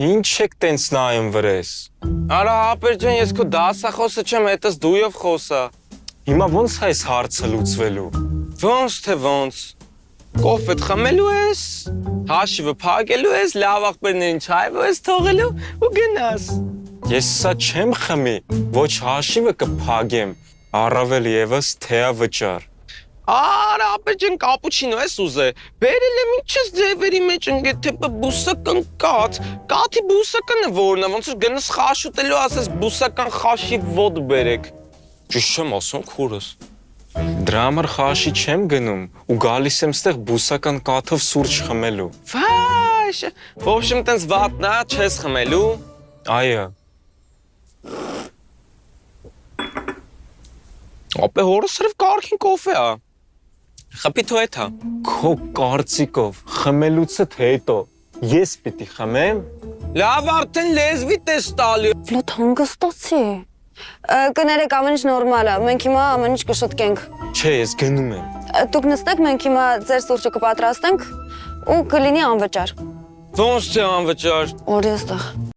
Ինչ եք տենց նայում վրես։ Արա հապեր ջան, ես քո դասախոսը չեմ, հետս դույով խոսա։ Հիմա ոնց է այս հարցը լուծվելու։ Ոնց թե ոնց։ Կոֆետ խմելու ես, հաշիվը փակելու ես, լավ աղբերներին չայվու ես թողելու ու գնաս։ Ես սա չեմ խմի, ոչ հաշիվը կփագեմ, առավել եւս թեա վճար։ Արա հապեր ջան, կապուչինո ես ուզե։ Բերել եմ ինչես ձևերի մեջ ընկե թե բուսական կաթ, կաթի բուսականը որն է, ոնց որ գնաս խաշ ուտելու ասես բուսական խաշի ոդ բերեք։ Ճիշտ չեմ ասում քուրս։ Դրա համար խաշի չեմ գնում ու գալիս եմ ստեղ բուսական կաթով սուրճ խմելու։ Վայ, в общем, տենց վատնա չես խմելու։ Այո։ Ապե հորս սրվ կարքին կոֆե է։ Խփի թո էթա։ Քո կարծիքով խմելուցդ հետո ես պիտի խմեմ։ Լավ արդեն լեզվիդ ես տալի։ Վլոդ հանգստացի։ Կներեք, ամեն ինչ նորմալ է, մենք հիմա ամեն ինչ կշտկենք։ Չէ, ես գնում եմ։ Դուք նստեք, մենք հիմա ձեր սուրճը կպատրաստենք ու կլինի անվճար։ Ոնց թե անվճար։ Օրի այստեղ։